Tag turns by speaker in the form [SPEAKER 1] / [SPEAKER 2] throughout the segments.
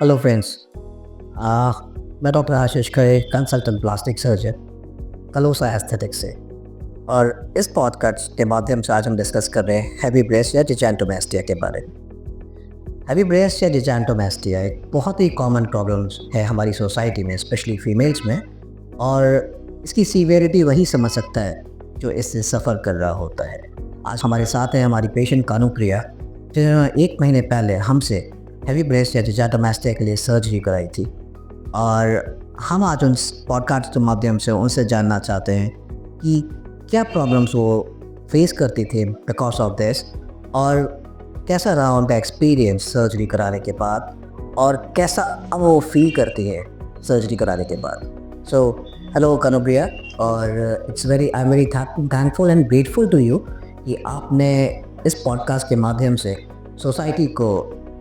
[SPEAKER 1] Hello friends. आ, मैं doctor Ashish Khare, consultant plastic surgeon, Kalosa aesthetics से। और इस पॉडकास्ट के माध्यम से आज हम डिस्कस कर रहे हैं हैवी ब्रेस्ट या जिजांटोमेस्टिया के बारे में। हैवी ब्रेस्ट या जिजांटोमेस्टिया एक बहुत ही कॉमन प्रॉब्लम्स है हमारी सोसाइटी में, स्पेशली फीमेल्स में। और इसकी सीवियरिटी वही समझ सकता है जो इससे सफ़र कर रहा होता है। आज हमारे साथ है हमारी पेशेंट कानुप्रिया, जिन्होंने 1 महीने पहले हमसे हैवी ब्रेस्ट या जिजांटोमेस्टिया के लिए सर्जरी कराई थी। और हम आज उन पॉडकास्ट के माध्यम से उनसे जानना चाहते हैं कि क्या प्रॉब्लम्स वो फेस करती थी बिकॉज ऑफ दिस, और कैसा रहा उनका एक्सपीरियंस सर्जरी कराने के बाद, और कैसा अब वो फील करती है सर्जरी कराने के बाद। सो हेलो कानुप्रिया, और I am very thankful and grateful to you कि आपने इस पॉडकास्ट के माध्यम से सोसाइटी को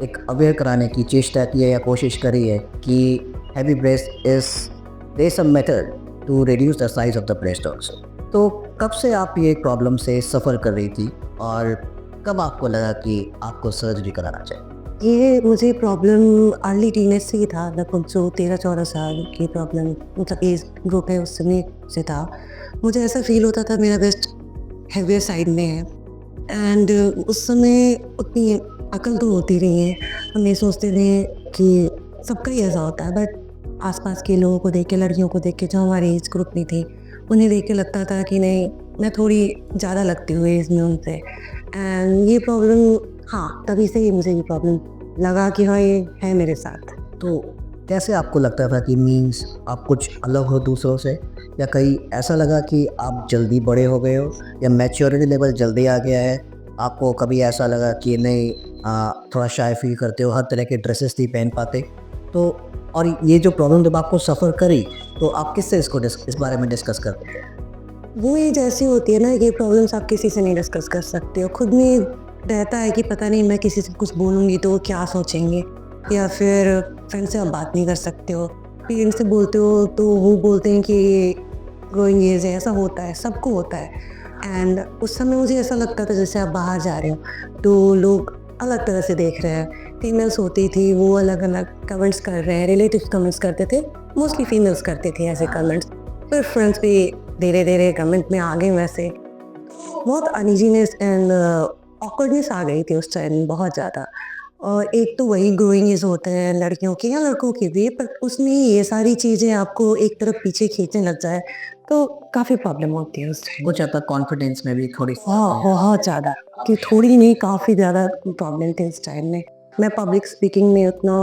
[SPEAKER 1] एक अवेयर कराने की चेष्टा की है या कोशिश करी है कि heavy breast there some method to reduce the size of the breast also. तो कब से आप ये प्रॉब्लम से सफ़र कर रही थी और कब आपको लगा कि आपको सर्जरी कराना चाहिए?
[SPEAKER 2] ये मुझे प्रॉब्लम अर्ली टीनेज से ही था, लगभग जो 13-14 साल की प्रॉब्लम मतलब एज ग्रुप है उस समय से था। मुझे ऐसा फील होता था मेरा ब्रेस्ट हैवियर साइड में है। एंड उस समय उतनी अकल तो होती नहीं है, हम ये सोचते थे कि सबका ही ऐसा होता है। बट आसपास के लोगों को देख के, लड़कियों को देख के जो हमारे एज ग्रुप में थी, उन्हें देख के लगता था कि नहीं, मैं थोड़ी ज़्यादा लगती हूँ एज में उनसे। एंड ये प्रॉब्लम, हाँ, तभी से ही मुझे ये प्रॉब्लम लगा कि हाँ, ये है मेरे साथ।
[SPEAKER 1] तो कैसे आपको लगता था कि मीन्स आप कुछ अलग हो दूसरों से, या कहीं ऐसा लगा कि आप जल्दी बड़े हो गए हो या मैच्योरिटी लेवल जल्दी आ गया है? आपको कभी ऐसा लगा कि नहीं, थोड़ा शाय फील करते हो, हर तरह के ड्रेसेस नहीं पहन पाते? तो और ये जो प्रॉब्लम जब आपको सफ़र करी तो आप किससे इसको इस बारे में डिस्कस करते थे?
[SPEAKER 2] वो एज ऐसी होती है ना, ये प्रॉब्लम्स आप किसी से नहीं डिस्कस कर सकते हो। खुद में रहता है कि पता नहीं मैं किसी से कुछ बोलूँगी तो वो क्या सोचेंगे, या फिर फ्रेंड से आप बात नहीं कर सकते हो। पेरेंट्स से बोलते हो तो वो बोलते हैं कि ये ग्रोइंग एज है, ऐसा होता है, सबको होता है। एंड उस समय मुझे ऐसा लगता था जैसे आप बाहर जा रहे हो तो लोग अलग तरह से देख रहे हैं। फीमेल्स होती थी, वो अलग अलग कमेंट्स कर रहे हैं, रिलेटिव कमेंट्स करते थे, मोस्टली फीमेल्स करते थे ऐसे कमेंट्स। फिर फ्रेंड्स भी धीरे धीरे कमेंट में आ गए। वैसे बहुत अनईजीनेस एंड ऑकवर्डनेस आ गई थी उस टाइम, बहुत ज़्यादा। और एक तो वही ग्रोइंग एज होते हैं लड़कियों के या लड़कों के भी, पर उसमें ये सारी चीज़ें आपको एक तरफ पीछे खींचने लग जाए तो काफ़ी प्रॉब्लम होती है उस टाइम।
[SPEAKER 1] कुछ हद तक कॉन्फिडेंस में भी थोड़ी
[SPEAKER 2] हाँ, बहुत ज़्यादा, कि थोड़ी नहीं, काफ़ी ज़्यादा प्रॉब्लम थी उस टाइम में। मैं पब्लिक स्पीकिंग में उतना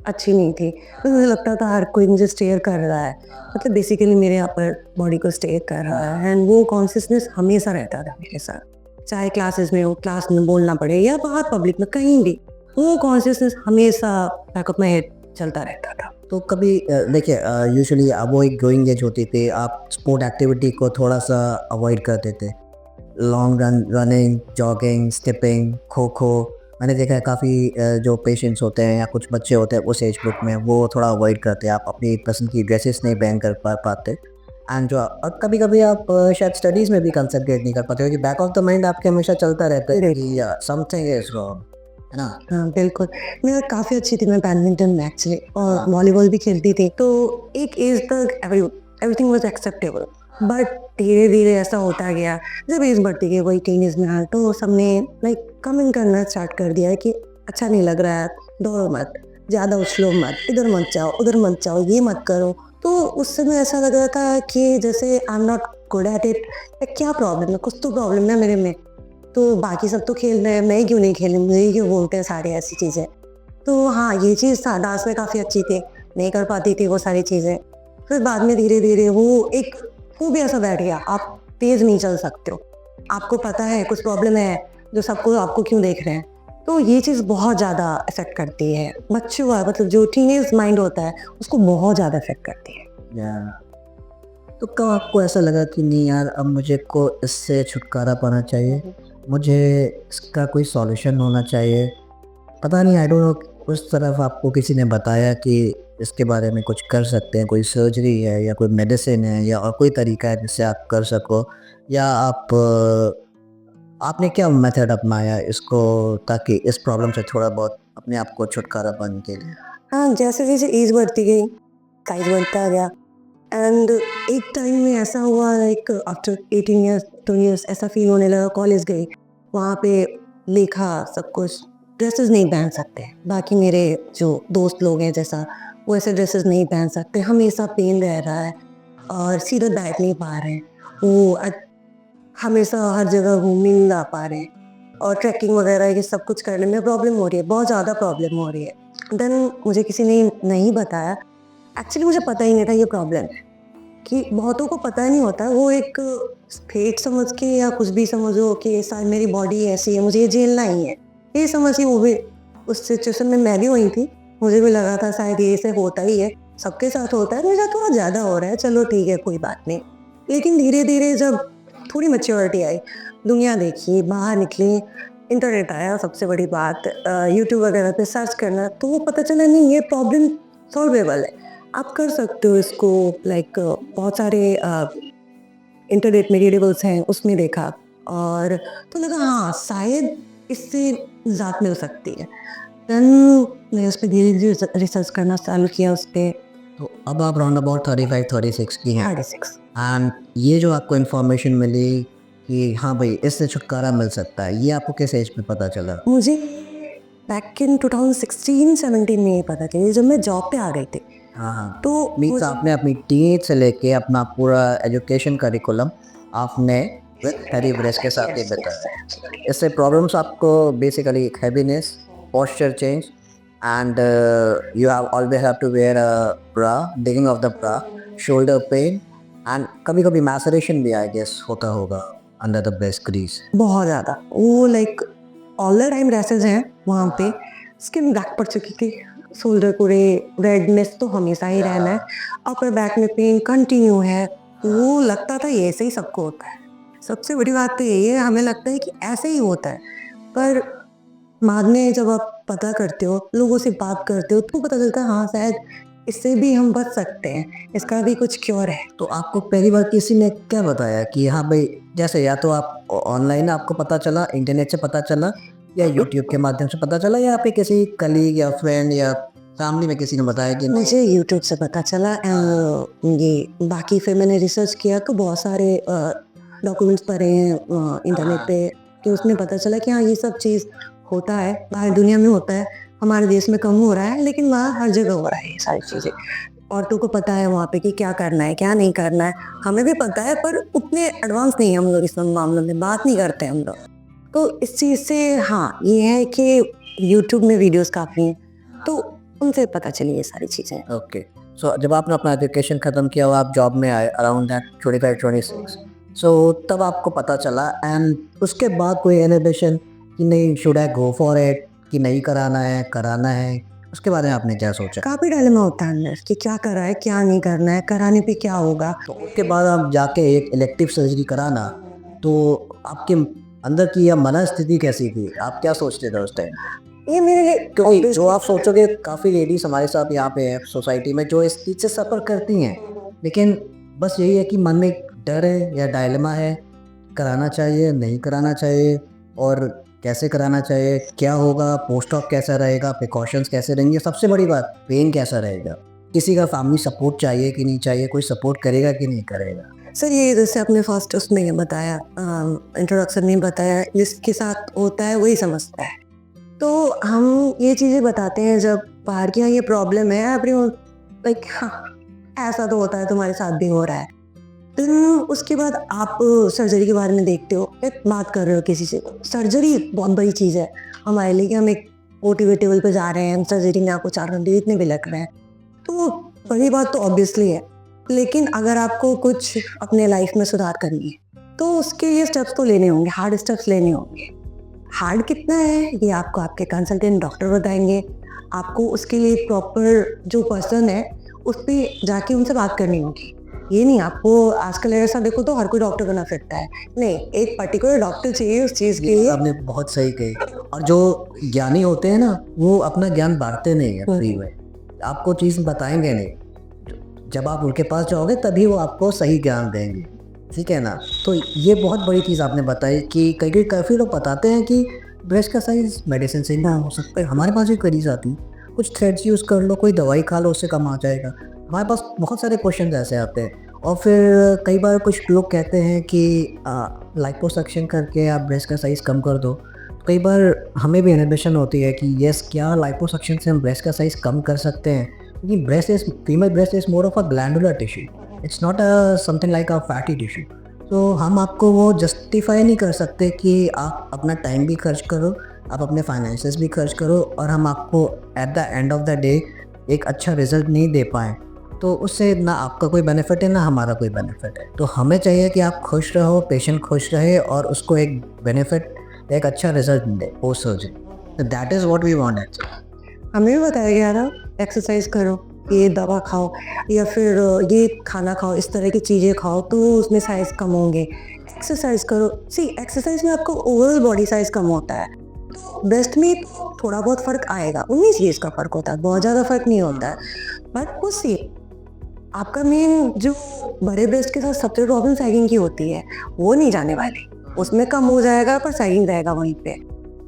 [SPEAKER 2] अच्छी नहीं थी, तो मुझे लगता था हर कोई मुझे स्टेयर कर रहा है, मतलब बेसिकली मेरे अपर बॉडी को स्टेयर कर रहा है। एंड वो कॉन्शियसनेस हमेशा रहता था मेरे साथ, चाहे क्लासेस में हो, क्लास में बोलना पड़े या बाहर पब्लिक में कहीं भी, वो कॉन्शियसनेस हमेशा बैक ऑफ माई हेड चलता रहता था।
[SPEAKER 1] तो कभी देखिए, यूजुअली अब वो एक ग्रोइंग एज होती थी, आप स्पोर्ट एक्टिविटी को थोड़ा सा अवॉइड करते थे। Long running, jogging, skipping, kho kho. मैंने देखा है काफ़ी जो पेशेंट्स होते हैं या कुछ बच्चे होते हैं उस एज ग्रुप में, वो थोड़ा अवॉइड करते हैं। आप अपनी पसंद की ड्रेसेस नहीं पहन कर पाते। एंड जो और कभी कभी आप शायद स्टडीज़ में भी कंसंट्रेट नहीं कर पाते हो, कि बैक ऑफ द माइंड आपके हमेशा चलता रहता है कि समथिंग इज रॉन्ग, है ना?
[SPEAKER 2] हाँ, बिल्कुल। मैं काफ़ी अच्छी थी, मैं बैडमिंटन में एक्चुअली, और वॉलीबॉल भी खेलती थी। तो एक एज तक एवरीथिंग वाज़ एक्सेप्टेबल। बट धीरे-धीरे ऐसा होता गया, जब एज बढ़ती गई, वही टीनेज में आया तो सबने लाइक कमेंट करना स्टार्ट कर दिया है कि अच्छा नहीं लग रहा है, दौड़ो मत, ज़्यादा उछलो मत, इधर मत जाओ, उधर मत जाओ, ये मत करो। तो उस समय ऐसा लग रहा था कि जैसे I am not good at it, क्या प्रॉब्लम है, कुछ तो प्रॉब्लम है मेरे में। तो बाकी सब तो खेल रहे हैं, मैं ही क्यों नहीं खेलूँ, मुझे ही क्यों बोलते हैं सारे ऐसी चीज़ें। तो हाँ, ये चीज़ था, डांस में काफ़ी अच्छी थी, नहीं कर पाती थी वो सारी चीज़ें। फिर बाद में धीरे-धीरे वो भी ऐसा बैठ गया, आप तेज़ नहीं चल सकते हो। आपको पता है कुछ प्रॉब्लम है, जो सबको आपको क्यों देख रहे हैं। तो ये चीज़ बहुत ज़्यादा इफ़ेक्ट करती है। बच्चों का मतलब जो टीनेज माइंड होता है, उसको बहुत ज़्यादा इफ़ेक्ट करती है।
[SPEAKER 1] या तो कब आपको ऐसा लगा कि नहीं यार, अब मुझे को इससे छुटकारा पाना चाहिए, मुझे इसका कोई सॉल्यूशन होना चाहिए? पता नहीं, आई डोंट नो, उस तरफ आपको किसी ने बताया कि इसके बारे में कुछ कर सकते हैं, कोई सर्जरी है या कोई मेडिसिन है या और कोई तरीका है जिससे आप कर सको, या आपने क्या मेथड अपनाया इसको, ताकि इस प्रॉब्लम से थोड़ा बहुत अपने आप को छुटकारा पाने के लिए?
[SPEAKER 2] हाँ, जैसे जैसे एज बढ़ती गई साइज बढ़ता गया एंड एक टाइम में ऐसा हुआ लाइक आफ्टर 18 ईयर्स 20 ईयर्स ऐसा फील होने लगा। कॉलेज गई, वहाँ पे देखा सब कुछ, ड्रेसेस नहीं पहन सकते, बाकी मेरे जो दोस्त लोग हैं जैसा वो ऐसे ड्रेसेस नहीं पहन सकते, हमेशा पेन रह रहा है और सीधा बैठ नहीं पा रहे हैं, वो हमेशा हर जगह घूमने नहीं जा पा रहे हैं और ट्रैकिंग वगैरह ये सब कुछ करने में प्रॉब्लम हो रही है, बहुत ज़्यादा प्रॉब्लम हो रही है। देन मुझे किसी ने नहीं बताया, एक्चुअली मुझे पता ही नहीं था ये प्रॉब्लम है, कि बहुतों को पता नहीं होता, वो एक फेट समझ के या कुछ भी समझो कि ये शायद मेरी बॉडी ऐसी है, मुझे ये झेलना ही है, ये समझ के वो भी उस सिचुएशन में मैं भी वही थी। मुझे भी लगा था शायद ये से होता ही है, सबके साथ होता है, मेरे साथ थोड़ा ज़्यादा हो रहा है, चलो ठीक है कोई बात नहीं। लेकिन धीरे धीरे जब थोड़ी मैच्योरिटी आई, दुनिया देखी, बाहर निकली, इंटरनेट आया, सबसे बड़ी बात यूट्यूब वगैरह पे सर्च करना, तो वो पता चला नहीं ये प्रॉब्लम सॉल्वेबल है, आप कर सकते हो इसको। लाइक बहुत सारे इंटरनेट में रीडेबल्स हैं, उसमें देखा और तो लगा हाँ शायद इससे निजात मिल सकती है। देन मैं उस पर धीरे धीरे रिसर्च करना चालू किया उस पर।
[SPEAKER 1] तो अब आप राउंड अबाउट 35-36 की हैं
[SPEAKER 2] 36
[SPEAKER 1] एंड ये जो आपको इन्फॉर्मेशन मिली कि हाँ भाई इससे छुटकारा मिल सकता है, ये आपको किस एज में पता चला?
[SPEAKER 2] मुझे बैक इन 2016-17 में ये पता चली जब मैं जॉब पे आ गई थी।
[SPEAKER 1] हाँ,
[SPEAKER 2] तो
[SPEAKER 1] मीन्स आपने अपनी टीन से लेके अपना पूरा एजुकेशन करिकुलम आपने विद हैरी ब्रेस के साथ ही बताया। इससे प्रॉब्लम्स आपको basically heaviness, posture change and you have always have to wear a bra, digging of the bra, shoulder pain and कभी कभी मैसरेशन भी आई गेस होता होगा अंडर द ब्रेस्ट क्रीज।
[SPEAKER 2] बहुत ज़्यादा वो like all the time rashes हैं वहाँ पे, स्किन ब्लैक पड़ चुकी थी, शोल्डर पूरे रेडनेस तो हमेशा ही रहना है, अपर बैक में पेन कंटिन्यू है। वो लगता था ये ऐसे ही सबको होता है। सबसे बड़ी बात तो यही है, हमें लगता है कि ऐसे ही होता है, पर बाद में जब आप पता करते हो, लोगों से बात करते हो, तो पता चलता है हाँ शायद इससे भी हम बच सकते हैं, इसका भी कुछ क्योर है।
[SPEAKER 1] तो आपको पहली बार किसी ने क्या बताया कि हाँ भाई, जैसे या तो आप ऑनलाइन आपको पता चला, इंटरनेट से पता चला, या यूट्यूब के माध्यम से पता चला, या आप किसी कलीग या फ्रेंड या फैमिली में किसी ने बताया कि नहीं?
[SPEAKER 2] मुझे यूट्यूब से पता चला ये बाकी फिर मैंने रिसर्च किया तो बहुत सारे डॉक्यूमेंट्स पढ़े हैं इंटरनेट पे, कि उसमें पता चला कि हाँ ये सब चीज़ होता है, बाहर दुनिया में होता है, हमारे देश में कम हो रहा है लेकिन वहाँ हर जगह हो रहा है ये सारी चीज़ें। औरतों को पता है वहाँ पे कि क्या करना है क्या नहीं करना है, हमें भी पता है पर उतने एडवांस नहीं है हम लोग इस मामलों में, बात नहीं करते हम लोग। तो इस चीज़ से हाँ ये है कि यूट्यूब में वीडियोस काफ़ी हैं, तो उनसे पता चली ये सारी चीज़ें।
[SPEAKER 1] ओके, सो जब आपने अपना एजुकेशन ख़त्म किया और आप जॉब में आए अराउंड दैट 25-26, सो तब आपको पता चला एंड उसके बाद कोई इनहिबिशन कि नहीं should I go for it, कि नहीं कराना है, उसके बारे में आपने क्या सोचा?
[SPEAKER 2] काफ़ी डायलेमा होता है अंदर कि क्या करा है क्या नहीं करना है, कराने पे क्या होगा।
[SPEAKER 1] तो उसके बाद आप जाके एक इलेक्टिव सर्जरी कराना, तो आपके अंदर की या मनस्थिति कैसी थी? आप क्या सोचते थे उस टाइम?
[SPEAKER 2] ये मेरे लिए
[SPEAKER 1] क्योंकि जो आप सोचोगे काफ़ी लेडीज हमारे साथ यहाँ पे है सोसाइटी में जो इस चीज़ से सफ़र करती हैं, लेकिन बस यही है कि मन में एक डर है या डायलेमा है, कराना चाहिए नहीं कराना चाहिए, और कैसे कराना चाहिए, क्या होगा, पोस्ट ऑप कैसा रहेगा, प्रिकॉशंस कैसे रहेंगे, सबसे बड़ी बात पेन कैसा रहेगा, किसी का फैमिली सपोर्ट चाहिए कि नहीं चाहिए, कोई सपोर्ट करेगा कि नहीं करेगा।
[SPEAKER 2] सर ये जैसे आपने फर्स्ट उसमें ये बताया इंट्रोडक्शन में बताया, जिसके साथ होता है वही समझता है। तो हम ये चीज़ें बताते हैं जब बाहर की, हाँ ये प्रॉब्लम है अपनी, लाइक हाँ ऐसा तो होता है तुम्हारे साथ भी हो रहा है। फिर उसके बाद आप सर्जरी के बारे में देखते हो, एक बात कर रहे हो किसी से, सर्जरी बहुत बड़ी चीज़ है हमारे लिए, कि हम एक मोटिवेट टेबल पे जा रहे हैं, हम सर्जरी में आपको 4 घंटे इतने भी लग रहे हैं, तो बड़ी बात तो ऑब्वियसली है। लेकिन अगर आपको कुछ अपने लाइफ में सुधार करनी है तो उसके ये स्टेप्स तो लेने होंगे, हार्ड स्टेप्स लेने होंगे। हार्ड कितना है ये आपको आपके कंसल्टेंट डॉक्टर बताएंगे, आपको उसके लिए प्रॉपर जो पर्सन है उस पर जाके उनसे बात करनी होगी। ये नहीं आपको आजकल ऐसा देखो तो हर कोई डॉक्टर बना फिरता है, नहीं एक पर्टिकुलर डॉक्टर चाहिए उस चीज़ के लिए।
[SPEAKER 1] आपने बहुत सही कही, और जो ज्ञानी होते हैं ना वो अपना ज्ञान बांटते नहीं है फ्री में, आपको चीज़ बताएंगे नहीं, जब आप उनके पास जाओगे तभी वो आपको सही ज्ञान देंगे, ठीक है ना। तो ये बहुत बड़ी चीज़ आपने बताई कि काफ़ी लोग बताते हैं कि ब्रेस्ट का साइज मेडिसिन से ना हो सकता है, हमारे पास भी मरीज आती कुछ थ्रेड्स यूज़ कर लो, कोई दवाई खा लो, उससे कम आ जाएगा। हमारे पास बहुत सारे क्वेश्चन ऐसे आते हैं। और फिर कई बार कुछ लोग कहते हैं कि लाइपोसक्शन करके आप ब्रेस्ट का साइज़ कम कर दो। कई बार हमें भी इनहिबिशन होती है कि यस, क्या लाइपोसक्शन से हम ब्रेस्ट का साइज़ कम कर सकते हैं? क्योंकि female breast is more of a glandular tissue, it's not something like a fatty tissue. तो हम आपको वो जस्टिफाई नहीं कर सकते कि आप अपना टाइम भी खर्च करो, आप अपने फाइनेंसेस भी खर्च करो, और हम आपको at the end of the day एक अच्छा रिजल्ट नहीं दे पाएँ। तो उससे ना आपका कोई बेनिफिट है, ना हमारा कोई बेनिफिट है। तो हमें चाहिए कि आप खुश रहो, पेशेंट खुश रहे और उसको एक बेनिफिट, एक अच्छा रिजल्ट मिले पोस्ट सर्जरी। तो that is what we want actually.
[SPEAKER 2] हमें भी बताया गया था एक्सरसाइज करो, ये दवा खाओ या फिर ये खाना खाओ, इस तरह की चीज़ें खाओ तो उसमें साइज कम होंगे। एक्सरसाइज करो, सी एक्सरसाइज में आपको ओवरऑल बॉडी साइज कम होता है, ब्रेस्ट में थोड़ा बहुत फर्क आएगा, 19-20 का फर्क होता है, बहुत ज़्यादा फर्क नहीं होता है। बट वो सी आपका मेन जो बड़े ब्रेस्ट के साथ सबसे प्रॉब्लम सैगिंग की होती है वो नहीं जाने वाली, उसमें कम हो जाएगा पर सैगिंग रहेगा वहीं पे।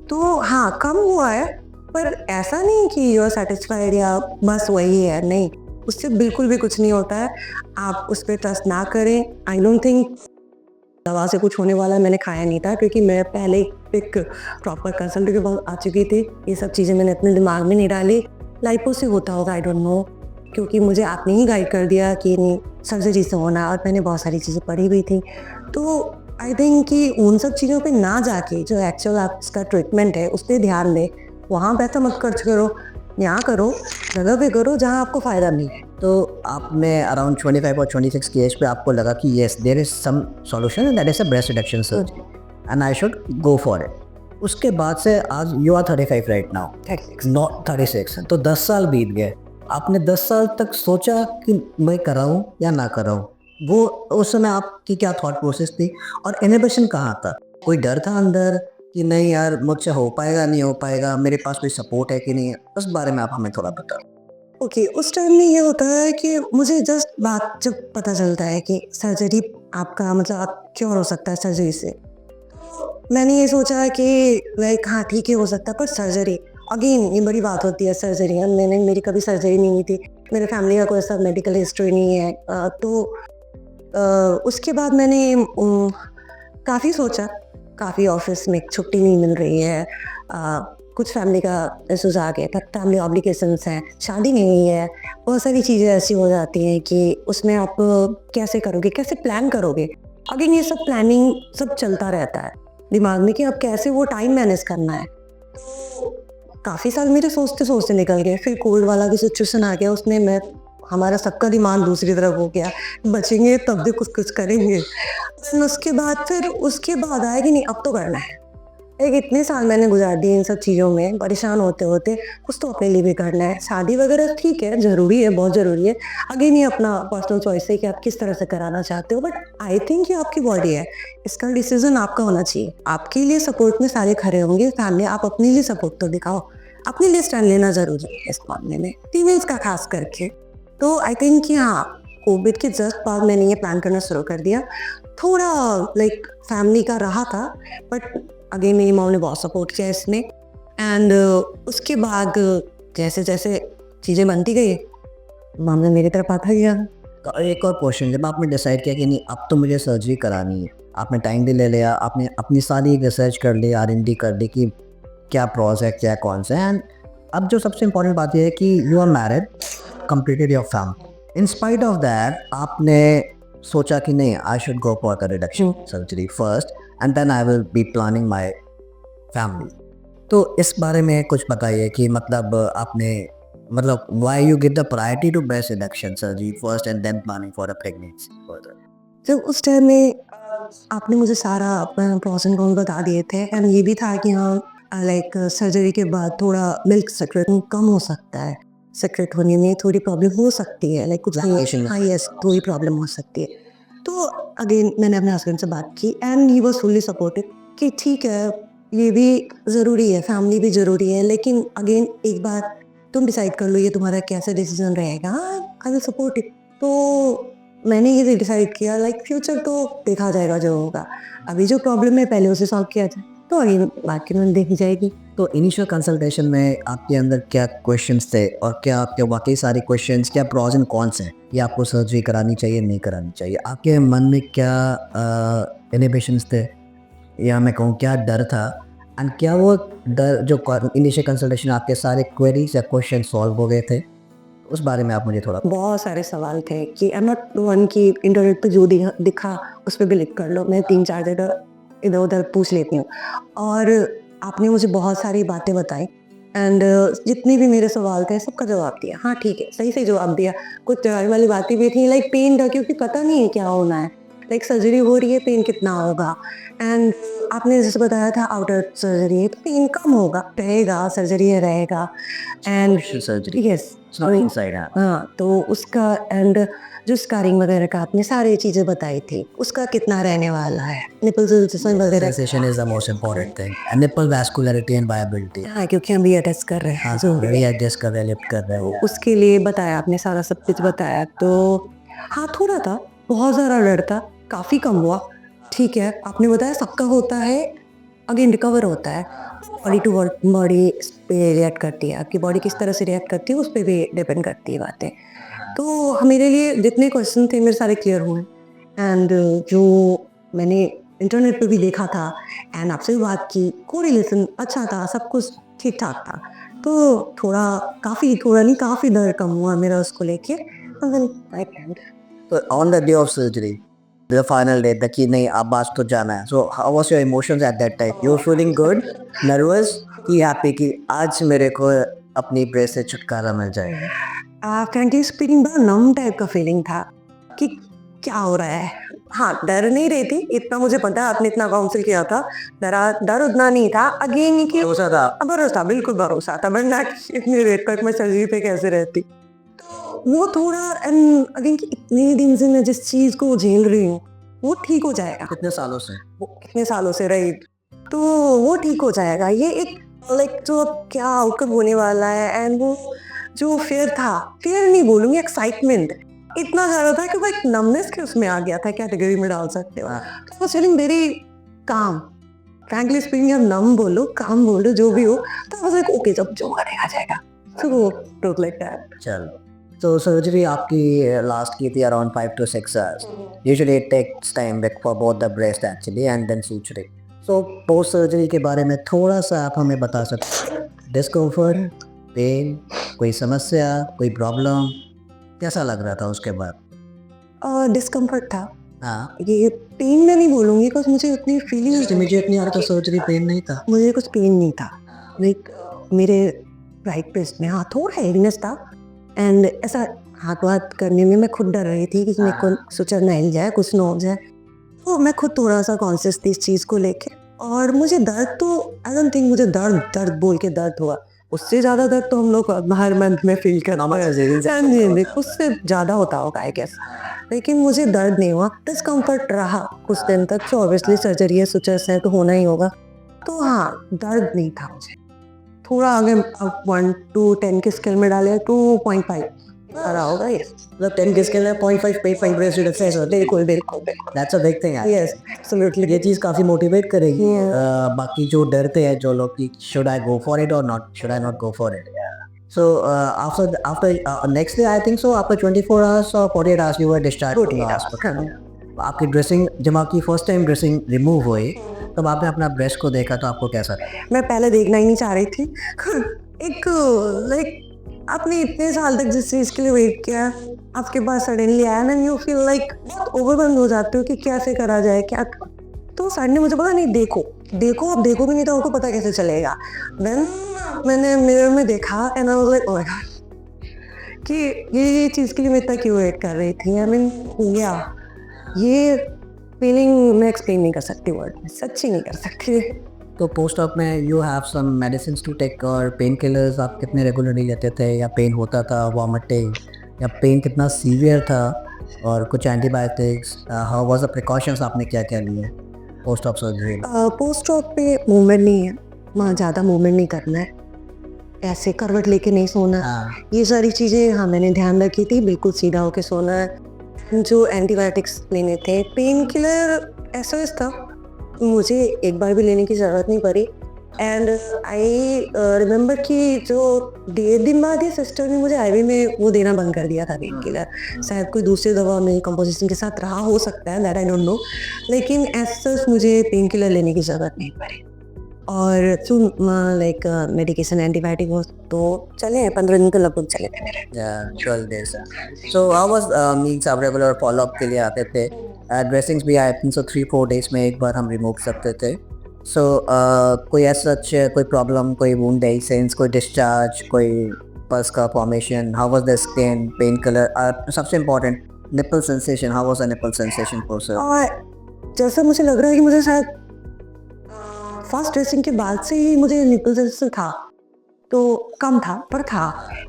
[SPEAKER 2] तो हाँ, कम हुआ है पर ऐसा नहीं कि यू आर सेटिस्फाइड या बस वही है, नहीं, उससे बिल्कुल भी कुछ नहीं होता है। आप उस पर ट्रस्ट ना करें। आई डोंट थिंक दवा से कुछ होने वाला, मैंने खाया नहीं था क्योंकि मैं पहले एक प्रॉपर कंसल्टेंट के पास आ चुकी थी। ये सब चीज़ें मैंने अपने दिमाग में नहीं डाली। लाइपो से होता होगा, आई डोंट नो, क्योंकि मुझे आपने ही गाइड कर दिया कि नहीं सर्जरी से होना, और मैंने बहुत सारी चीज़ें पढ़ी हुई थी। तो आई थिंक कि उन सब चीज़ों पे ना जाके जो एक्चुअल आप इसका ट्रीटमेंट है उस पर ध्यान दें। वहाँ पैसा मत खर्च करो, यहाँ करो, जगह पे करो जहाँ आपको फ़ायदा मिले।
[SPEAKER 1] तो आपने अराउंड 25 और 26 की एज पे आपको लगा कि yes, there is some solution and that is a breast reduction surgery and I should go for it. उसके बाद से आज you are 35 right now,
[SPEAKER 2] 36
[SPEAKER 1] not 36, तो 10 साल बीत गए। आपने 10 साल तक सोचा कि मैं कराऊं या ना कराऊं? वो उस समय आपकी क्या थॉट प्रोसेस थी और इनहिबिशन कहाँ था? कोई डर था अंदर कि नहीं यार मुझसे हो पाएगा नहीं हो पाएगा, मेरे पास कोई सपोर्ट है कि नहीं है? उस बारे में आप हमें थोड़ा बताओ।
[SPEAKER 2] ओके, उस टाइम में ये होता है कि मुझे जस्ट बात जब पता चलता है कि सर्जरी आपका मतलब आप क्योर हो सकता है सर्जरी से, मैंने ये सोचा कि लाइक हाँ ठीक है हो सकता है, पर सर्जरी अगेन ये बड़ी बात होती है। सर्जरी मैंने मेरी कभी सर्जरी नहीं हुई थी, मेरे फैमिली का कोई ऐसा मेडिकल हिस्ट्री नहीं है। उसके बाद मैंने काफ़ी सोचा, काफ़ी ऑफिस में छुट्टी नहीं मिल रही है, कुछ फैमिली का इश्यूज आ गए, फैमिली ऑब्लिगेशंस हैं, शादी नहीं हुई है, बहुत सारी चीज़ें ऐसी हो जाती हैं कि उसमें आप कैसे करोगे, कैसे प्लान करोगे। अगेन ये सब प्लानिंग सब चलता रहता है दिमाग में कि आप कैसे वो टाइम मैनेज करना है। काफ़ी साल मेरे सोचते सोचते निकल गए, फिर कोविड वाला भी सिचुएशन आ गया, उसमें मैं हमारा सबका दिमाग दूसरी तरफ हो गया, बचेंगे तब भी कुछ कुछ करेंगे। उसके बाद आया कि नहीं अब तो करना है। एक इतने साल मैंने गुजार दिए इन सब चीज़ों में परेशान होते होते, कुछ तो अपने लिए भी करना है। शादी वगैरह ठीक है, ज़रूरी है, बहुत ज़रूरी है, अगेन ये अपना पर्सनल चॉइस है कि आप किस तरह से कराना चाहते हो। बट आई थिंक ये आपकी बॉडी है, इसका डिसीजन आपका होना चाहिए। आपके लिए सपोर्ट में सारे खड़े होंगे, फैमिली, आप अपने लिए सपोर्ट तो दिखाओ, अपने लिए स्टैंड लेना ज़रूरी है इस मामले में, फीमेल्स का खास करके। तो आई थिंक कि हाँ, कोविड के जस्ट बाद मैंने ये प्लान करना शुरू कर दिया। थोड़ा लाइक फैमिली का रहा था, बट अगेन मेरी मॉम ने बहुत सपोर्ट किया इसमें। एंड उसके बाद जैसे जैसे चीज़ें बनती गई, मामला मेरी तरफ आता गया।
[SPEAKER 1] तो एक और क्वेश्चन, जब आपने डिसाइड किया कि नहीं अब तो मुझे सर्जरी करानी है, आपने टाइम भी ले लिया, आपने अपनी सारी रिसर्च कर ली, R&D कर ली कि क्या प्रॉस है क्या कॉन्स है, एंड अब जो सबसे इम्पोर्टेंट बात यह है कि you are married, completed your family. In spite of that आपने सोचा कि नहीं, I should go for the reduction surgery first and then I will be planning my family. तो इस बारे में कुछ बताइए कि मतलब आपने मतलब why you give the priority to breast reduction surgery first and then planning for a pregnancy further.
[SPEAKER 2] जब उस टाइम में आपने मुझे सारा प्रॉस एंड कॉन्स बता दिए थे, एंड ये भी था कि हाँ लाइक सर्जरी के बाद थोड़ा मिल्क सेक्रेट कम हो सकता है, सेक्रेट होने में थोड़ी प्रॉब्लम हो सकती है, लाइक कुछ हाँ यस थोड़ी प्रॉब्लम हो सकती है। तो अगेन मैंने अपने हस्बैंड से बात की and he was fully supportive कि ठीक है ये भी ज़रूरी है, फैमिली भी ज़रूरी है, लेकिन अगेन एक बार तुम डिसाइड कर लो ये तुम्हारा कैसा डिसीजन रहेगा, आई विल सपोर्ट इट। तो मैंने ये डिसाइड किया लाइक फ्यूचर तो देखा जाएगा जो होगा, अभी जो प्रॉब्लम है पहले उसे सॉल्व किया जाए। तो अगेन बाकी में देखी जाएगी।
[SPEAKER 1] तो इनिशियल कंसल्टेशन में आपके अंदर क्या क्वेश्चंस थे और क्या आपके वाकई सारे क्वेश्चंस, क्या प्रॉज एंड कॉन्स हैं, या आपको सर्जरी करानी चाहिए नहीं करानी चाहिए, आपके मन में क्या इनहिबिशंस थे, या मैं कहूँ क्या डर था, एंड क्या वो डर जो इनिशियल कंसल्टेशन आपके सारे क्वेरीज या क्वेश्चन सॉल्व हो गए थे, उस बारे में आप मुझे थोड़ा।
[SPEAKER 2] बहुत सारे सवाल थे कि आई एम नॉट वन की इंटरनेट पे जो दिखा उस पर भी लिख कर लो, मैं 3-4 जगह इधर उधर पूछ लेती हूँ। और आपने मुझे बहुत सारी बातें बताई एंड जितने भी मेरे सवाल थे सबका जवाब दिया। हाँ ठीक है, सही जवाब दिया। कुछ डराने वाली बातें भी थी, लाइक पेन था, क्योंकि पता नहीं है क्या होना है, लाइक सर्जरी हो रही है, पेन कितना होगा। एंड आपने जैसे बताया था आउटर सर्जरी है तो पेन कम होगा, रहेगा, सर्जरी है रहेगा। And
[SPEAKER 1] surgery
[SPEAKER 2] yes
[SPEAKER 1] inside.
[SPEAKER 2] हाँ, तो उसका एंड जो स्कारिंग वगैरह का आपने सारी चीज़ें बताई थी, उसका कितना रहने वाला है, निपल सेंसेशन वगैरह।
[SPEAKER 1] Sensation is the most important thing, and nipple vascularity and viability।
[SPEAKER 2] हाँ, क्योंकि हम ये टेस्ट कर रहे हैं।
[SPEAKER 1] हाँ,
[SPEAKER 2] जो
[SPEAKER 1] वही एडजस्ट कर रहे हैं, लिफ्ट कर रहे हो।
[SPEAKER 2] उसके लिए बताया आपने, सारा सब कुछ बताया। तो हाँ, थोड़ा था, बहुत ज़्यादा डर था, काफ़ी कम हुआ। ठीक है, आपने बताया सबका होता है, अगेन रिकवर होता है। बॉडी टू बॉडी पे रिएक्ट करती है, आपकी बॉडी किस तरह से रिएक्ट करती है उस पर भी डिपेंड करती है बातें। तो मेरे लिए जितने क्वेश्चन थे मेरे सारे क्लियर हुए। एंड जो मैंने इंटरनेट पे भी देखा था एंड आपसे भी बात की, कोरिलेशन अच्छा था, सब कुछ ठीक ठाक था। तो थोड़ा नहीं काफ़ी डर कम हुआ मेरा उसको लेके। And then I planned.
[SPEAKER 1] तो on the day of surgery, the final day तक कि नहीं अब आज तो जाना है, so how was your emotions at that time? You were feeling good, nervous कि हैप्पी कि आज मेरे को अपनी ब्रेस्ट से छुटकारा मिल जाएगा?
[SPEAKER 2] फ्रैंकली स्पीकिंग बड़ा नम टाइप का फीलिंग था कि क्या हो रहा है। हाँ, डर नहीं रही थी, इतना मुझे पता है, आपने इतना काउंसिल किया था। डर उतना नहीं था, अगेन कि
[SPEAKER 1] भरोसा था।
[SPEAKER 2] भरोसा, बिल्कुल भरोसा था, वरना इतनी देर तक मैं सर्जरी पे कैसे रहती। वो थोड़ा एंड अगेन कि इतने दिन से मैं जिस चीज को झेल रही हूँ वो ठीक हो जाएगा।
[SPEAKER 1] कितने सालों से?
[SPEAKER 2] वो कितने सालों से रही, तो वो ठीक हो जाएगा। ये एक लाइक जो क्या आउटकम होने वाला है, एंड वो जो फियर था, फियर नहीं बोलूंगी, एक्साइटमेंट इतना ज्यादा था कि वो एक नमनेस के उसमें आ गया था, कैटेगरी में डाल सकते हो। तो वो feeling very calm, frankly speaking, अब नम बोलो काम बोलो जो भी हो, तो वाज लाइक ओके, जब जो करेगा जाएगा। सो वो टोक लाइक दैट।
[SPEAKER 1] चलो, तो सर्जरी आपकी लास्ट की थी around 5 to 6 hours। Usually it takes time for both the breast actually and then suturing. So post surgery के बारे में थोड़ा सा आप हमें बता सकते हैं? डिस्कम्फर्ट, पेन, कोई समस्या, कोई प्रॉब्लम, कैसा लग रहा था उसके बाद?
[SPEAKER 2] डिस्कम्फर्ट था।
[SPEAKER 1] हाँ,
[SPEAKER 2] ये पेन मैं नहीं बोलूंगी, बिकॉज मुझे उतनी फीलिंग,
[SPEAKER 1] इमीडिएटली आ रहा था सर्जरी, पेन नहीं था?
[SPEAKER 2] मुझे कुछ पेन नहीं था। लाइक मेरे राइट ब्रेस्ट में हाँ थोड़ा हेवीनेस था, एंड ऐसा हाथ वाथ करने में मैं खुद डर रही थी कि मेरे को सुचर ना हिल जाए, कुछ ना हो जाए। तो मैं खुद थोड़ा सा कॉन्शियस थी इस चीज़ को लेके। और मुझे दर्द तो आई डोंट थिंक मुझे दर्द बोल के दर्द हुआ, उससे ज़्यादा दर्द तो हम लोग हर मंथ में फील करते, उससे ज़्यादा होता होगा आई गेस। लेकिन मुझे दर्द नहीं हुआ, डिस्कम्फर्ट रहा कुछ दिन तक। तो ऑब्वियसली सर्जरी है, सुचर्स हैं तो होना ही होगा। तो हाँ, दर्द नहीं था मुझे। थोड़ा आगे 1 to 10 के स्केल में डाले 2.5 आ रहा होगा। ये
[SPEAKER 1] मतलब 10 के स्केल में 0.5 पे ब्रेस्ट रिडक्शन होता है।
[SPEAKER 2] बिल्कुल।
[SPEAKER 1] That's a big thing.
[SPEAKER 2] Yes, absolutely.
[SPEAKER 1] ये चीज़ काफ़ी मोटिवेट करेगी बाकी जो डरते हैं जो लोग कि should I go for it और not, should I not go for it. So after next day I think so after 24 hours और 48 hours you were discharge to hospital. आपकी ड्रेसिंग, जब आपकी फर्स्ट टाइम ड्रेसिंग रिमूव हुई तब आपने अपना breast को देखा तो आपको कैसा लगा?
[SPEAKER 2] मैं पहले देखना ही नहीं चाह रही थी। एक लाइक आपने इतने साल तक जिस चीज़ के लिए वेट किया, आपके पास सडनली आया ना, यू फील लाइक बहुत ओवरवेल्म हो जाते हो कि कैसे करा जाए क्या। तो सर ने मुझे बोला नहीं देखो अब देखोगे नहीं तो आपको पता कैसे चलेगा। देन मैंने मिरर में देखा and I was like oh my God कि ये चीज़ के लिए मैं इतना क्यों वेट कर रही थी। आई मीन या ये फीलिंग मैं एक्सप्लेन नहीं कर सकती, वर्ड में सच्ची नहीं कर सकती।
[SPEAKER 1] तो पोस्ट ऑप में you have some medicine to take और पेन किलर्स आप कितने रेगुलरली लेते थे, या पेन होता था, वॉमिटिंग, या पेन कितना सीवियर था, और कुछ antibiotics, how was the precautions आपने क्या क्या लिए post op surgery?
[SPEAKER 2] Post op पे मूवमेंट नहीं है, वहाँ ज़्यादा मूवमेंट नहीं करना है, ऐसे करवट लेके नहीं सोना। ये सारी चीज़ें हाँ मैंने ध्यान रखी थी, बिल्कुल सीधा होके सोना है। जो एंटीबायोटिक्स लेने थे, पेन किलर एसओएस था, मुझे एक बार भी लेने की ज़रूरत नहीं पड़ी। एंड आई रिमेंबर कि जो 1.5 दिन बाद ही सिस्टर ने मुझे आईवी में वो देना बंद कर दिया था पेन किलर। शायद कोई दूसरी दवा में कंपोजिशन के साथ रहा हो सकता है, दैट आई डोंट नो, लेकिन एज सच मुझे पेन किलर लेने की ज़रूरत नहीं पड़ी। और जो लाइक मेडिकेशन एंटीबायोटिक वो तो चले हैं, 15 दिन तो लगभग चले थे मेरे।
[SPEAKER 1] Yeah, 12 days. So how was means आप रेगुलर फॉलोअप के लिए आते थे? ड्रेसिंग्स भी आई थिंक सो 3-4 डेज में एक बार हम रिमूव सकते थे. सो कोई ऐसा कोई प्रॉब्लम, कोई वुंड एसेंस, कोई डिस्चार्ज, कोई पस का formation, how was the skin, pain colour, सबसे important nipple sensation, how was the nipple sensation for sir?
[SPEAKER 2] और जैसा मुझे लग रहा है कि मुझे शायद फर्स्ट ड्रेसिंग के बाद से ही मुझे निपल सेंसेशन था, तो कम था पर था,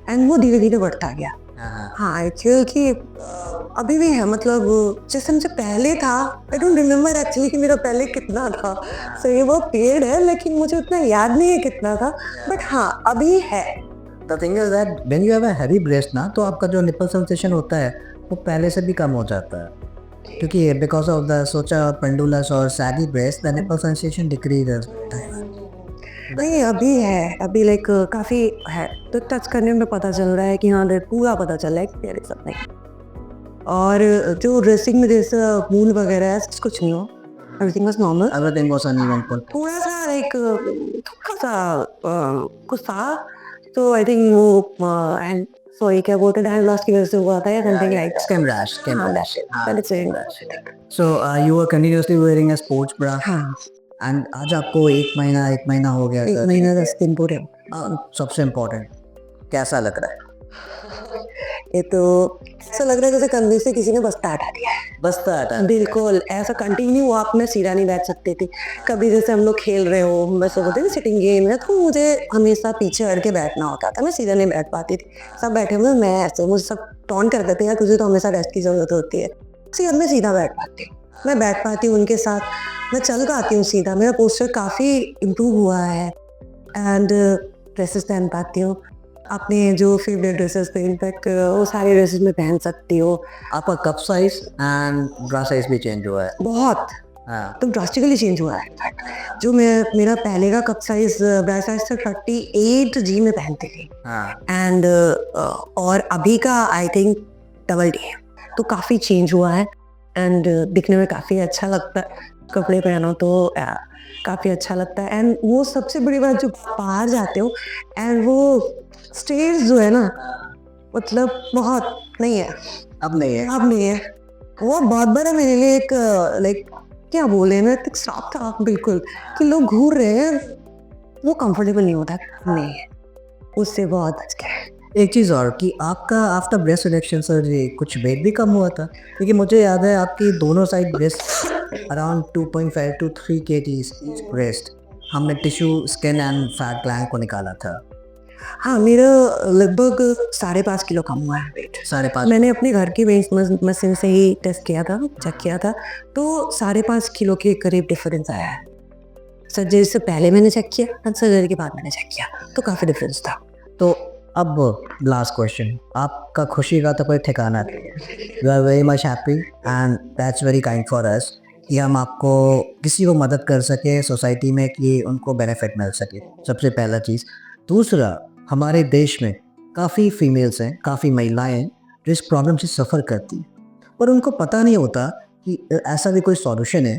[SPEAKER 2] एंड वो धीरे धीरे बढ़ता गया। हाँ, एक्चुअली कि अभी भी है, मतलब जैसे मुझे पहले था, आई डोंट रिमेम्बर एक्चुअली कि मेरा पहले कितना था। सो ये वो पीरियड है, लेकिन मुझे उतना याद नहीं है कितना था, बट हाँ अभी है।
[SPEAKER 1] The thing is that when you have a heavy breast ना, तो आपका जो निपल सेंसेशन होता है वो पहले से भी कम हो जाता है, क्योंकि बिकॉज ऑफ द सोचा पेंडुलस और saggy breast the nipple sensation decrease.
[SPEAKER 2] नहीं अभी है, अभी लाइक काफ़ी है, तो टच करने में पता चल रहा है कि हाँ पूरा पता चल रहा है कि there is something। और जो ड्रेसिंग में जैसे वूल वगैरह है कुछ नहीं हो, everything was normal.
[SPEAKER 1] Everything was uneven.
[SPEAKER 2] थोड़ा सा लाइक थोड़ा सा कुछ था, तो आई थिंक वो एंड सॉरी क्या बोलते हैं, लॉस की वजह से हुआ था या something like
[SPEAKER 1] Skin rash, skin
[SPEAKER 2] हाँ
[SPEAKER 1] rash.
[SPEAKER 2] That's it.
[SPEAKER 1] So you were continuously wearing a sports bra,
[SPEAKER 2] हाँ,
[SPEAKER 1] and आज आपको एक महीना हो गया
[SPEAKER 2] 1
[SPEAKER 1] सर.
[SPEAKER 2] महीना 10 दिन पूरे।
[SPEAKER 1] सबसे इम्पोर्टेंट कैसा लग रहा है?
[SPEAKER 2] ये तो ऐसा लग रहा है जैसे कंधे से किसी ने बस्ता हटा दिया है।
[SPEAKER 1] बस्ता हटा.
[SPEAKER 2] बिल्कुल ऐसा कंटिन्यू आप में सीधा नहीं बैठ सकते थे। कभी जैसे हम लोग खेल रहे हो, मैं सब बोलते थे सिटिंग गेम है, तो मुझे हमेशा पीछे हट के बैठना होता था, मैं सीधा नहीं बैठ पाती थी। सब बैठे हुए, मैं ऐसे, मुझे सब टॉन्ट कर देते हैं तुझे तो हमेशा रेस्ट की जरूरत होती है। सीधा मैं सीधा बैठ पाती हूँ, मैं बैठ पाती हूँ उनके साथ, मैं चल पाती हूँ सीधा, मेरा पोस्चर काफ़ी इम्प्रूव हुआ है। एंड ड्रेसेस पहन पाती हूँ, अपने जो फेवरेट ड्रेसेस थे, इनफैक्ट वो सारे ड्रेसेस में पहन सकती हो।
[SPEAKER 1] आपका cup size and bra size भी चेंज हुआ है.
[SPEAKER 2] बहुत
[SPEAKER 1] हाँ.
[SPEAKER 2] तो ड्रास्टिकली चेंज हुआ है। जो मेरा पहले का कप साइज ब्रा साइज था 38 जी में पहनती थी,
[SPEAKER 1] हाँ.
[SPEAKER 2] एंड और अभी का आई थिंक डबल डी है, तो काफ़ी चेंज हुआ है। एंड दिखने में काफ़ी अच्छा लगता है, कपड़े पहनो तो काफ़ी अच्छा लगता है। एंड वो सबसे बड़ी बात, जो बाहर जाते हो एंड वो स्टेज जो है ना, मतलब बहुत नहीं है,
[SPEAKER 1] अब नहीं है.
[SPEAKER 2] अब नहीं है। वो बहुत बड़ा मेरे लिए एक लाइक क्या बोले ना, एक श्राप था बिल्कुल, कि लोग घूर रहे हैं, वो कंफर्टेबल नहीं होता, नहीं है, उससे बहुत बच गया।
[SPEAKER 1] एक चीज़ और कि आपका आफ्टर ब्रेस्ट रिडक्शन सर्जरी कुछ वेट भी कम हुआ था, क्योंकि मुझे याद है आपकी दोनों side breast around 2.5 to 3 kgs breast हमने tissue, skin and fat gland को निकाला था.
[SPEAKER 2] हाँ, मेरा लगभग 5.5 किलो कम हुआ है वेट।
[SPEAKER 1] 5.5.
[SPEAKER 2] मैंने अपने घर की वेट मशीन से ही टेस्ट किया था, चेक किया था, तो 5.5 किलो के करीब डिफरेंस आया है। सर्जरी से पहले मैंने चेक किया और सर्जरी के बाद मैंने चेक किया, तो काफ़ी डिफरेंस था।
[SPEAKER 1] तो अब लास्ट क्वेश्चन, आपका खुशी का तो कोई ठिकाना नहीं. You are very much happy and that's very kind for us कि हम आपको किसी को मदद कर सके सोसाइटी में, कि उनको बेनिफिट मिल सके, सबसे पहला चीज़. दूसरा, हमारे देश में काफ़ी फीमेल्स हैं, काफ़ी महिलाएं हैं जो इस प्रॉब्लम से सफ़र करती हैं, पर उनको पता नहीं होता कि ऐसा भी कोई सॉल्यूशन है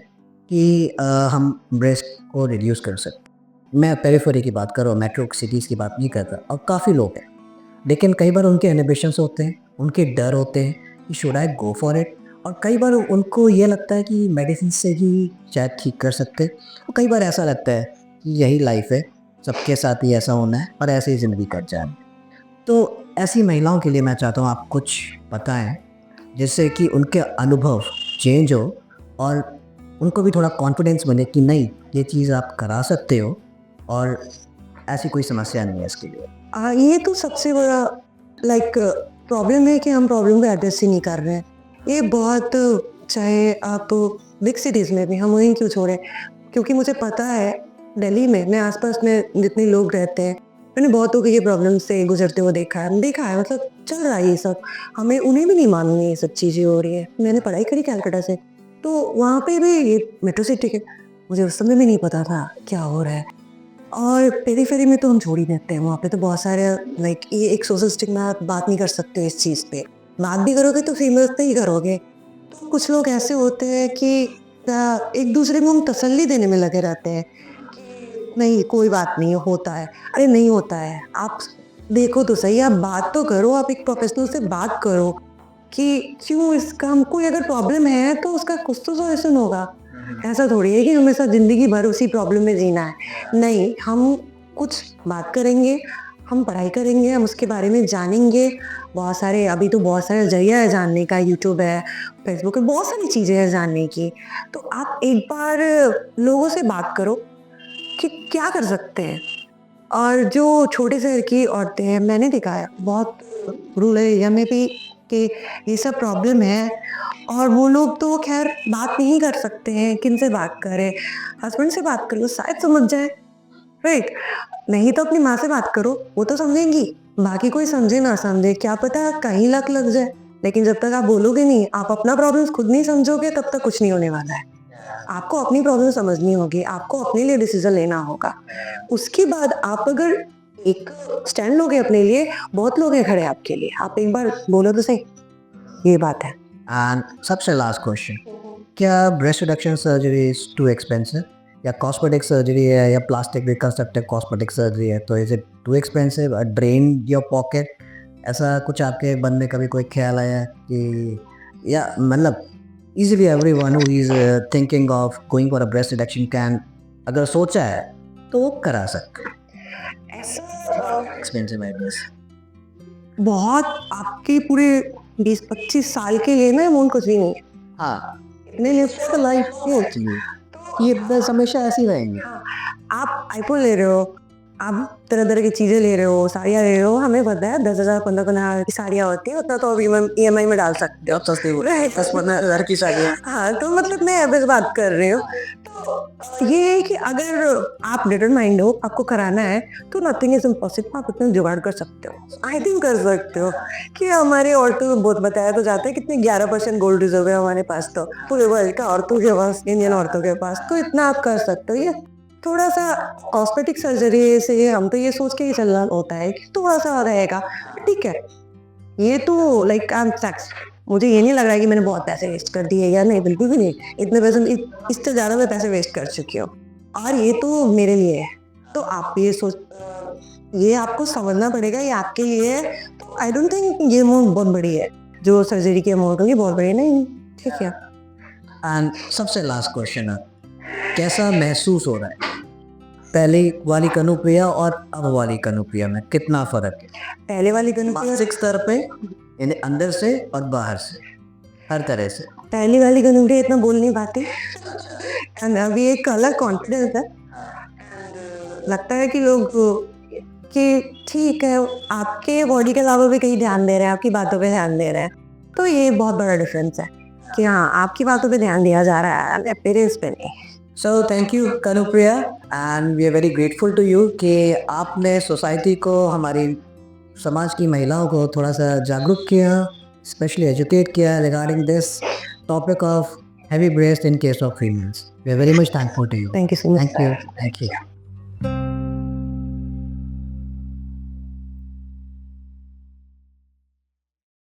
[SPEAKER 1] कि हम ब्रेस्ट को रिड्यूस कर सकते. मैं पेरिफेरी की बात कर रहा हूँ, मेट्रो सिटीज़ की बात नहीं करता, और काफ़ी लोग हैं, लेकिन कई बार उनके इनहिबिशंस होते हैं, उनके डर होते हैं कि should I go for it, और कई बार उनको ये लगता है कि मेडिसिन से ही शायद ठीक कर सकते हैं, और कई बार ऐसा लगता है कि यही लाइफ है, सबके साथ ही ऐसा होना है और ऐसे ही ज़िंदगी कट जाए. तो ऐसी महिलाओं के लिए मैं चाहता हूँ आप कुछ बताएं, जिससे कि उनके अनुभव चेंज हो और उनको भी थोड़ा कॉन्फिडेंस बने कि नहीं, ये चीज़ आप करा सकते हो और ऐसी कोई समस्या नहीं है इसके लिए.
[SPEAKER 2] ये तो सबसे बड़ा लाइक प्रॉब्लम है कि हम प्रॉब्लम को एड्रेस ही नहीं कर रहे हैं। ये बहुत, चाहे आप बिग सिटीज़ में भी, हम वहीं क्यों छोड़ें, क्योंकि मुझे पता है दिल्ली में, मैं आसपास में जितने लोग रहते हैं, मैंने बहुतों को ये प्रॉब्लम से गुजरते हुए देखा है, मतलब चल रहा है ये सब, हमें उन्हें भी नहीं मालूम ये सब चीज़ें हो रही है। मैंने पढ़ाई करी कैलकाटा से, तो वहाँ पे भी ये मेट्रो सिटी के मुझे उस समय भी नहीं पता था क्या हो रहा है। और पेरीफेरी में तो हम छोड़ ही देते हैं, वहाँ पे तो बहुत सारे लाइक ये एक सोशल स्टिग्मा, आप बात नहीं कर सकते इस चीज़ पे। बात भी करोगे तो फीमेल्स पे ही करोगे। तो कुछ लोग ऐसे होते हैं कि एक दूसरे को हम तसल्ली देने में लगे रहते हैं कि नहीं कोई बात नहीं होता है। अरे नहीं होता है, आप देखो तो सही, आप बात तो करो, आप एक प्रोफेशनल से बात करो कि क्यों इसका हमको अगर प्रॉब्लम है तो उसका कुछ तो सॉल्यूशन होगा। ऐसा थोड़ी है कि हमेशा ज़िंदगी भर उसी प्रॉब्लम में जीना है। नहीं, हम कुछ बात करेंगे, हम पढ़ाई करेंगे, हम उसके बारे में जानेंगे। बहुत सारे अभी तो बहुत सारे ज़रिया है जानने का, यूट्यूब है, फेसबुक है, बहुत सारी चीज़ें हैं जानने की। तो आप एक बार लोगों से बात करो कि क्या कर सकते हैं। और जो छोटे शहर की औरतें हैं, मैंने देखा है बहुत रूरल एरिया में भी कि ये सब प्रॉब्लम है, और वो लोग तो खैर बात नहीं कर सकते हैं, किन से बात करें। हस्बैंड से बात कर लो, शायद समझ जाए, राइट। नहीं तो अपनी माँ से बात करो, वो तो समझेंगी। बाकी कोई समझे ना समझे, क्या पता कहीं लग जाए। लेकिन जब तक आप बोलोगे नहीं, आप अपना प्रॉब्लम खुद नहीं समझोगे, तब तक कुछ नहीं होने वाला है। आपको अपनी प्रॉब्लम समझनी होगी, आपको अपने लिए डिसीजन लेना होगा। उसके बाद आप अगर एक स्टैंड लोगे अपने लिए, बहुत लोग हैं खड़े आपके लिए। आप एक बार बोलो तो सही, ये बात है।
[SPEAKER 1] एंड सबसे लास्ट क्वेश्चन, क्या breast reduction surgery is too expensive, या कॉस्मेटिक सर्जरी है, या प्लास्टिक रिकंस्ट्रक्टिव कॉस्मेटिक सर्जरी है, तो is it too expensive, drain your pocket? ऐसा कुछ आपके मन में कभी कोई ख्याल आया कि, या मतलब easily everyone who is thinking of going for a breast reduction can, अगर सोचा है तो वो करा सकते? एक्सपेंसिव है ब्रेस्ट।
[SPEAKER 2] बहुत आपके पूरे 20-25 साल के लिए ना अमाउंट कुछ भी नहीं है।
[SPEAKER 1] हाँ,
[SPEAKER 2] इतने लिए तो लाइफ
[SPEAKER 1] ये बस हमेशा ऐसे ही रहेंगे।
[SPEAKER 2] आप आईफोन ले रहे हो, आप तरह तरह की चीजें ले रहे हो, साड़ियाँ ले रहे हो, हमें पता है 10,000 15,000 की साड़ियाँ होती है, उतना तो अभी EMI में डाल सकते हो।
[SPEAKER 1] बहुत सस्ती हो,
[SPEAKER 2] Right.
[SPEAKER 1] 10-15 हज़ार की साड़ियाँ।
[SPEAKER 2] हाँ, तो मतलब मैं एवरेज बात कर रही हूँ। तो ये है कि अगर आप डिटरमाइंड हो, आपको कराना है, तो नथिंग इज इम्पॉसिबल। आप इतना जुगाड़ कर सकते हो, आई थिंक कर सकते हो। कि हमारे औरतों को बहुत बताया तो जाता है, कितने 11% गोल्ड रिजर्व है हमारे पास, तो पूरे वर्ल्ड का औरतों के पास, इंडियन औरतों के पास, तो इतना आप कर सकते हो। ये थोड़ा सा कॉस्मेटिक सर्जरी से हम तो ये सोच के ही चलना होता है कि थोड़ा सा रहेगा, ठीक है। ये तो लाइक आई एम टैक्स, मुझे ये नहीं लग रहा है कि मैंने बहुत पैसे वेस्ट कर दिए, या नहीं, बिल्कुल भी नहीं। इतने पैसे, इससे ज़्यादा मैं पैसे वेस्ट कर चुकी हूँ, और ये तो मेरे लिए है। तो आप ये सोच, ये आपको समझना पड़ेगा, ये आपके लिए है। तो आई डोंट थिंक ये अमाउंट बहुत बड़ी है, जो सर्जरी की अमाउंट होगी बहुत बड़ी नहीं, ठीक है।
[SPEAKER 1] एंड सबसे लास्ट क्वेश्चन है, कैसा महसूस हो रहा है पहली वाली कनुप्रिया और अब वाली कनुप्रिया में, कितना फर्क है
[SPEAKER 2] पहले वाली गन
[SPEAKER 1] मानसिक स्तर पे, यानी अंदर से और बाहर से, हर तरह से?
[SPEAKER 2] पहली वाली गनुप्रिया इतना बोल नहीं पाती, एंड अभी एक अलग कॉन्फिडेंस है। लगता है कि लोग कि ठीक है, आपके बॉडी के अलावा भी कहीं ध्यान दे रहे हैं, आपकी बातों पे ध्यान दे रहे हैं। तो ये बहुत बड़ा डिफरेंस है कि हाँ, आपकी बातों पे ध्यान दिया जा रहा है, अपीयरेंस पे नहीं।
[SPEAKER 1] So thank you Kanupriya, and we are very grateful to you कि आपने सोसाइटी को, हमारी समाज की महिलाओं को थोड़ा सा जागरूक किया, स्पेशली एजुकेट किया regarding this topic of heavy breast in case of females. We are very much thankful to you.
[SPEAKER 2] Thank you so much.
[SPEAKER 1] Thank you. Thank you.